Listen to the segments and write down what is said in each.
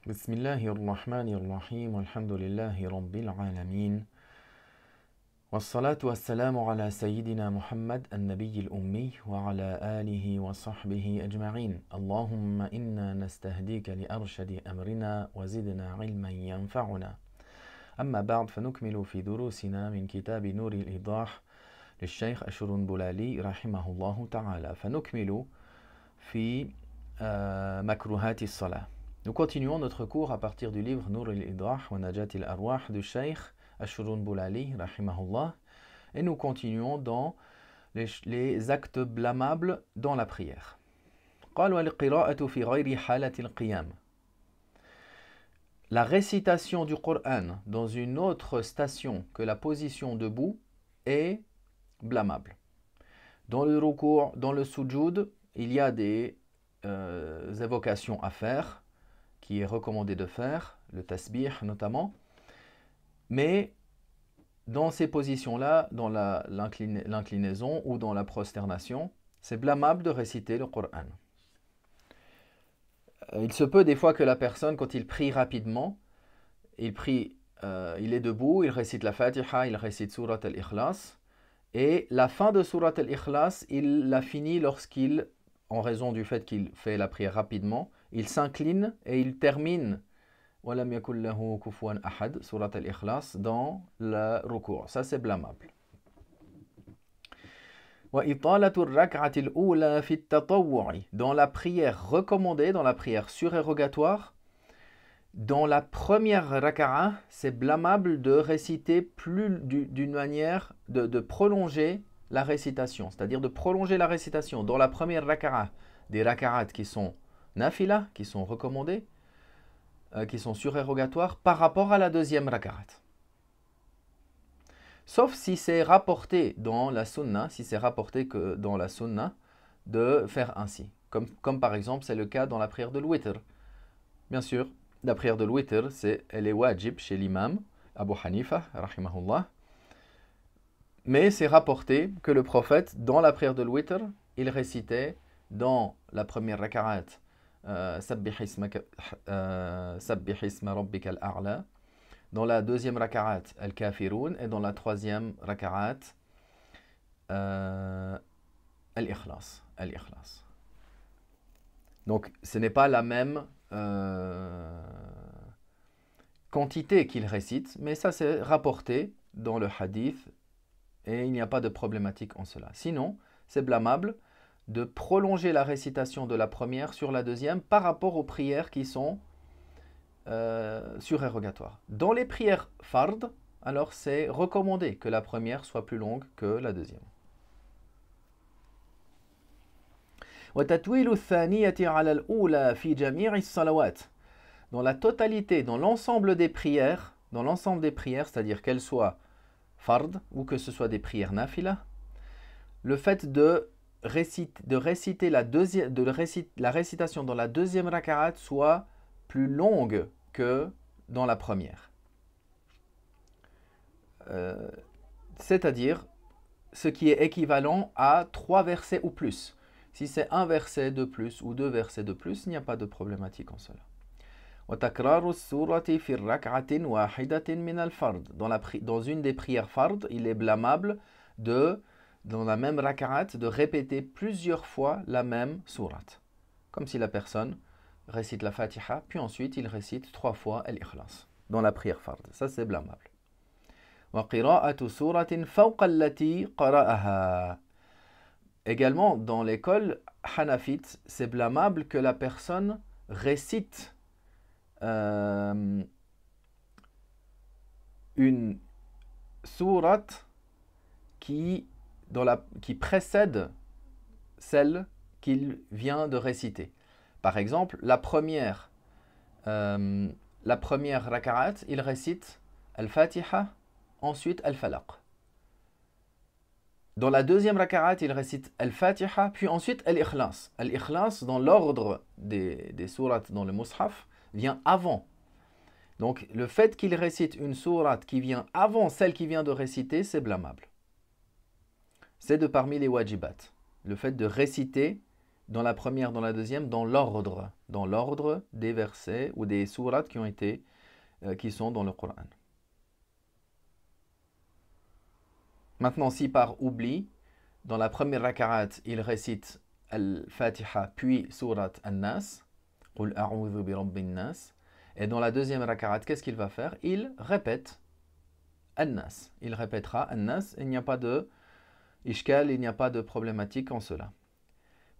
بسم الله الرحمن الرحيم والحمد لله رب العالمين والصلاة والسلام على سيدنا محمد النبي الأمي وعلى آله وصحبه أجمعين اللهم إنا نستهديك لأرشد أمرنا وزدنا علما ينفعنا أما بعد فنكمل في دروسنا من كتاب نور الإيضاح للشيخ الشرنبلالي رحمه الله تعالى فنكمل في مكروهات الصلاة. Nous continuons notre cours à partir du livre Nur al-Idah wa Najat al-Arwah du Cheikh Ash-Shurunbulali, rahimahullah, et nous continuons dans les actes blâmables dans la prière. قال والقراءة في غير حالة القيام. La récitation du Coran dans une autre station que la position debout est blâmable. Dans le ruku', dans le sujoud, il y a des évocations à faire, qui est recommandé de faire, le tasbih notamment, mais dans ces positions-là, dans l'inclinaison ou dans la prosternation, c'est blâmable de réciter le Coran. Il se peut des fois que la personne, quand il prie rapidement, il est debout, il récite la Fatiha, il récite Surat al-Ikhlas, et la fin de Surat al-Ikhlas, il la finit lorsqu'il, en raison du fait qu'il fait la prière rapidement, il s'incline et il termine وَلَمْ يَكُنْ لَهُ كُفُوًا أَحَدٍ Surat al-Ikhlas dans le ruku'. Ça c'est blâmable. وَإِطَالَةُ الرَّكْعَةِ الْأُولَى فِي التَّطَوُّعِ Dans la prière recommandée, dans la prière surérogatoire, dans la première raka'a, c'est blâmable de réciter plus d'une manière de prolonger la récitation, c'est-à-dire de prolonger la récitation. Dans la première raka'a, des raka'at qui sont nafila, qui sont recommandés, qui sont surérogatoires par rapport à la deuxième raka'at. Sauf si c'est rapporté dans la sunna, si c'est rapporté que dans la sunna, de faire ainsi. Comme par exemple, c'est le cas dans la prière de l'witr. Bien sûr, la prière de l'witr, elle est wajib chez l'imam, Abu Hanifa, rahimahullah. Mais c'est rapporté que le prophète, dans la prière de l'witr, il récitait dans la première raka'at Sabbih isma rabbika al-a'la, dans la deuxième raka'at al-kafirun et dans la troisième raka'at al-ikhlas. Donc ce n'est pas la même quantité qu'il récite, mais ça c'est rapporté dans le hadith et il n'y a pas de problématique en cela. Sinon, c'est blâmable de prolonger la récitation de la première sur la deuxième par rapport aux prières qui sont surérogatoires. Dans les prières fard, alors c'est recommandé que la première soit plus longue que la deuxième. وَتَتْوِيلُ الثَّانِيَةِ عَلَى الْأُولَى فِي جَمِيعِ الصَّلَوَاتِ Dans la totalité, dans l'ensemble des prières, c'est-à-dire qu'elles soient fard ou que ce soit des prières nafila, le fait de réciter la récitation dans la deuxième raka'at soit plus longue que dans la première. C'est-à-dire ce qui est équivalent à 3 versets ou plus. Si c'est un verset de plus ou 2 versets de plus, il n'y a pas de problématique en cela. Dans une des prières fard, il est blâmable dans la même raka'at, de répéter plusieurs fois la même sourate. Comme si la personne récite la Fatiha, puis ensuite il récite 3 fois al-Ikhlas dans la prière fard. Ça c'est blâmable. Également, dans l'école hanafite, c'est blâmable que la personne récite une sourate qui précède celle qu'il vient de réciter. Par exemple, la première raka'at, il récite al-Fatiha, ensuite al-Falaq. Dans la deuxième raka'at, il récite al-Fatiha, puis ensuite al-Ikhlas. Al-Ikhlas, dans l'ordre des sourates dans le Mus'haf, vient avant. Donc, le fait qu'il récite une sourate qui vient avant celle qu'il vient de réciter, c'est blâmable. C'est de parmi les wajibat. Le fait de réciter dans la première, dans la deuxième, dans l'ordre des versets ou des sourates qui sont dans le Coran. Maintenant, si par oubli, dans la première rakaat, il récite Al-Fatiha, puis sourate An-Nas, Qul a'udhu bi rabbin nas. Et dans la deuxième rakaat, qu'est-ce qu'il va faire? Il répète An-Nas. Il répétera An-Nas. Il n'y a pas de ishkal, il n'y a pas de problématique en cela.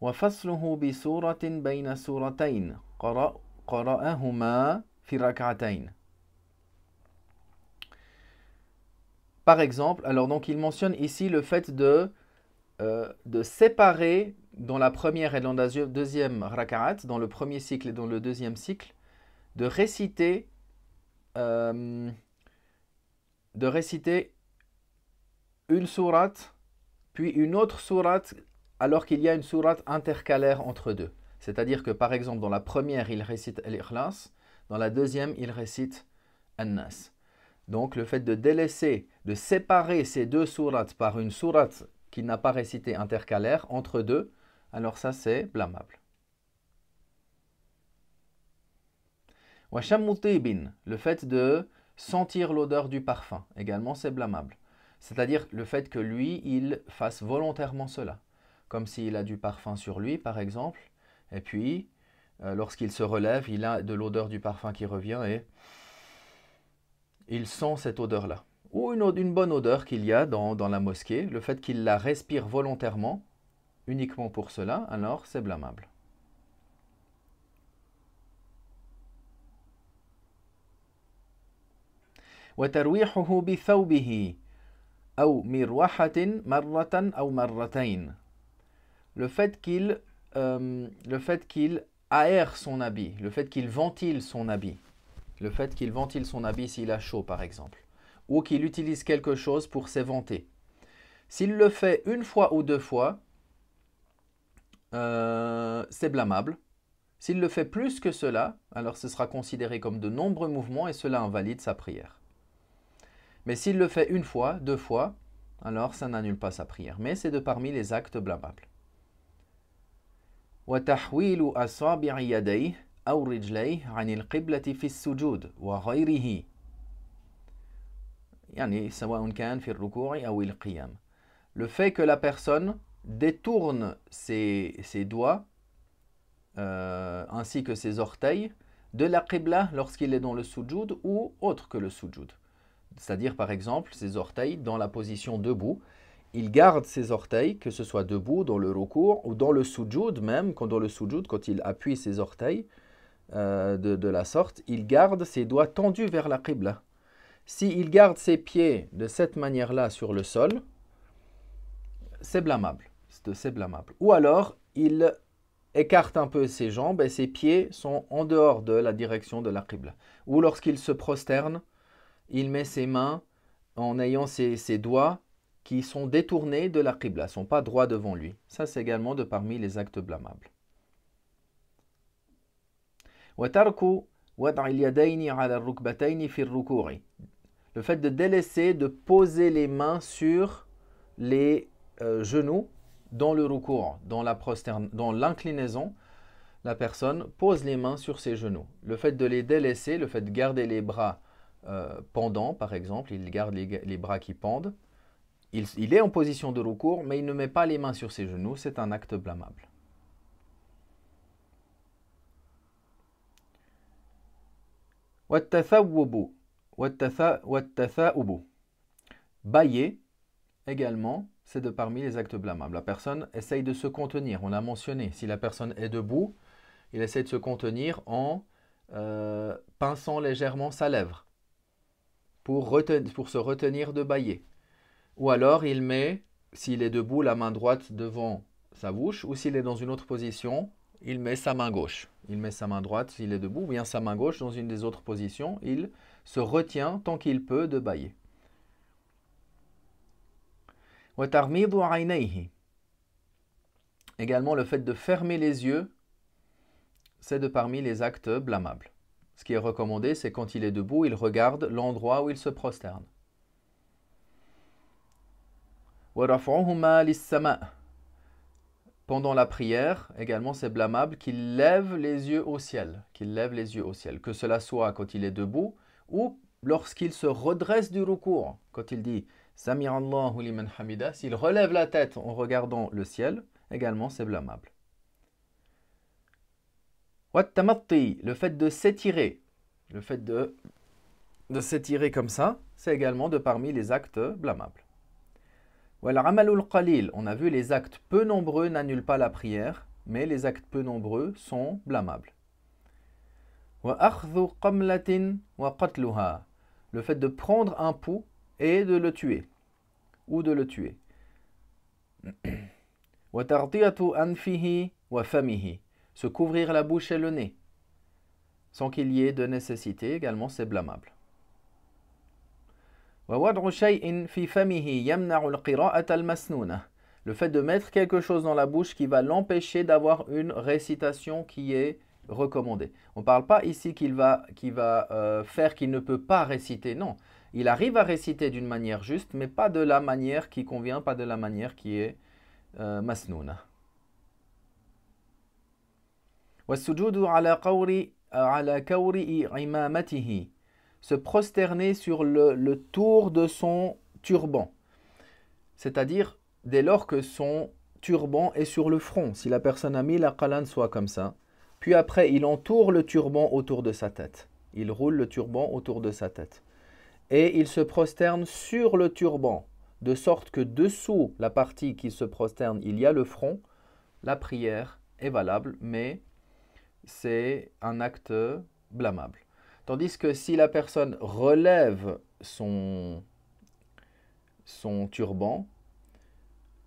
وَفَصْلُهُ بِسُورَةٍ بَيْنَ سُورَتَيْنِ قَرَأَهُمَا فِي رَكْعَتَيْنِ. Par exemple, alors donc il mentionne ici le fait de séparer dans la première et dans la deuxième raka'at, dans le premier cycle et dans le deuxième cycle, de réciter une sourate, puis une autre sourate, alors qu'il y a une sourate intercalaire entre deux. C'est-à-dire que par exemple, dans la première, il récite Al-Ikhlas, dans la deuxième, il récite An-Nas. Donc le fait de délaisser, de séparer ces deux sourates par une sourate qu'il n'a pas récité intercalaire entre deux, alors ça c'est blâmable. Wa shammu tibin, le fait de sentir l'odeur du parfum, également c'est blâmable. C'est-à-dire le fait que lui, il fasse volontairement cela. Comme s'il a du parfum sur lui, par exemple, et puis lorsqu'il se relève, il a de l'odeur du parfum qui revient et il sent cette odeur-là. Ou une bonne odeur qu'il y a dans la mosquée, le fait qu'il la respire volontairement, uniquement pour cela, alors c'est blâmable. وَتَرْوِيحُهُ بِثَوْبِهِ أَوْ مِرْوَحَةٍ مَرَّةً أَوْ مَرَّتَيْنِ. Le fait qu'il aère son habit, le fait qu'il ventile son habit, s'il a chaud par exemple, ou qu'il utilise quelque chose pour s'éventer. S'il le fait une fois ou deux fois, c'est blâmable. S'il le fait plus que cela, alors ce sera considéré comme de nombreux mouvements et cela invalide sa prière. Mais s'il le fait une fois, deux fois, alors ça n'annule pas sa prière. Mais c'est de parmi les actes blâmables. وَتَحْوِيلُ أَصَابِعِ يَدَيْهِ أَوْ رِجْلَيْهِ عَنِ الْقِبْلَةِ فِي السُّجُودِ وَغَيْرِهِ يعني سواء كان في الركوع أو القيام. Le fait que la personne détourne ses doigts ainsi que ses orteils de la qibla lorsqu'il est dans le sujoud ou autre que le sujoud. C'est-à-dire par exemple ses orteils dans la position debout. Il garde ses orteils, que ce soit debout, dans le recours ou dans le sujoud même, quand il appuie ses orteils de la sorte, il garde ses doigts tendus vers la qibla. S'il garde ses pieds de cette manière-là sur le sol, c'est blâmable. Ou alors, il écarte un peu ses jambes et ses pieds sont en dehors de la direction de la qibla. Ou lorsqu'il se prosterne, il met ses mains en ayant ses doigts qui sont détournés de la qibla, ne sont pas droits devant lui. Ça, c'est également de parmi les actes blâmables. Le fait de délaisser, de poser les mains sur les genoux dans le ruku', dans l'inclinaison, la personne pose les mains sur ses genoux. Le fait de les délaisser, le fait de garder les bras pendants, par exemple, il garde les bras qui pendent, il est en position de ruku', mais il ne met pas les mains sur ses genoux, c'est un acte blâmable. Bailler, également, c'est de parmi les actes blâmables. La personne essaye de se contenir, on l'a mentionné. Si la personne est debout, il essaie de se contenir en pinçant légèrement sa lèvre pour se retenir de bailler. Ou alors il met, s'il est debout, la main droite devant sa bouche, ou s'il est dans une autre position, il met sa main gauche. Il met sa main droite s'il est debout, ou bien sa main gauche dans une des autres positions. Il se retient tant qu'il peut de bailler. Également, le fait de fermer les yeux, c'est de parmi les actes blâmables. Ce qui est recommandé, c'est quand il est debout, il regarde l'endroit où il se prosterne. pendant la prière, également c'est blâmable qu'il lève les yeux au ciel, que cela soit quand il est debout ou lorsqu'il se redresse du ruku', quand il dit Sami Allahu liman hamida, s'il relève la tête en regardant le ciel, également c'est blâmable. Wat tamatti, le fait de s'étirer, le fait de s'étirer comme ça, c'est également de parmi les actes blâmables. Wal amalul qalil, on a vu les actes peu nombreux n'annulent pas la prière, mais les actes peu nombreux sont blâmables. Wa akhdhu qamlatin wa qatluha, le fait de prendre un pouls et de le tuer, ou de le tuer. Wa tartiyatu anfihi wa famihi, se couvrir la bouche et le nez, sans qu'il y ait de nécessité, également c'est blâmable. Le fait de mettre quelque chose dans la bouche qui va l'empêcher d'avoir une récitation qui est recommandée. On ne parle pas ici qu'il va faire qu'il ne peut pas réciter. Non, il arrive à réciter d'une manière juste, mais pas de la manière qui convient, pas de la manière qui est masnouna. Se prosterner sur le tour de son turban. C'est-à-dire, dès lors que son turban est sur le front, si la personne a mis la qalane soit comme ça, puis après il entoure le turban autour de sa tête. Il roule le turban autour de sa tête. Et il se prosterne sur le turban, de sorte que dessous la partie qui se prosterne, il y a le front. La prière est valable, mais c'est un acte blâmable. Tandis que si la personne relève son turban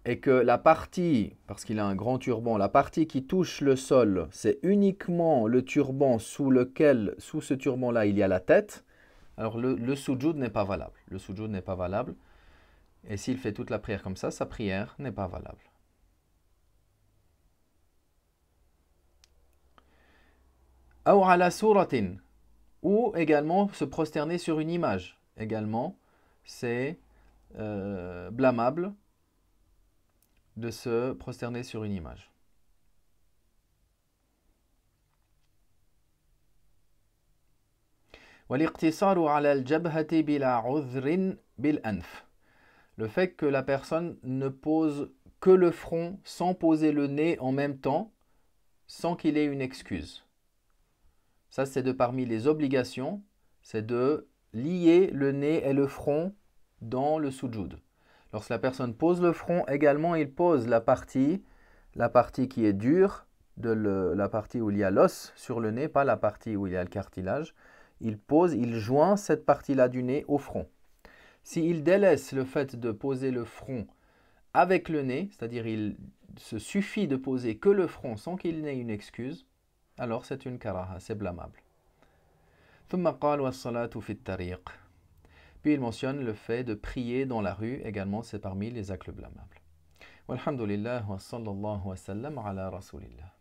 et que la partie, parce qu'il a un grand turban, la partie qui touche le sol, c'est uniquement le turban sous ce turban-là, il y a la tête, alors le sujoud n'est pas valable. Le sujoud n'est pas valable. Et s'il fait toute la prière comme ça, sa prière n'est pas valable. Aw ala suratin, ou également se prosterner sur une image. Également, c'est blâmable de se prosterner sur une image. Wal-iqtisaru ala al-jabhati bila udhrin bil-anf. Le fait que la personne ne pose que le front sans poser le nez en même temps, sans qu'il ait une excuse. Ça, c'est de parmi les obligations, c'est de lier le nez et le front dans le sujoud. Lorsque la personne pose le front, également, il pose la partie qui est dure, la partie où il y a l'os sur le nez, pas la partie où il y a le cartilage. Il joint cette partie-là du nez au front. S'il délaisse le fait de poser le front avec le nez, c'est-à-dire il se suffit de poser que le front sans qu'il n'ait une excuse, alors c'est une karaha, c'est blâmable. Puis il mentionne le fait de prier dans la rue, également c'est parmi les actes blâmables. Walhamdulillah wa sallallahu wa sallam ala rasulillah.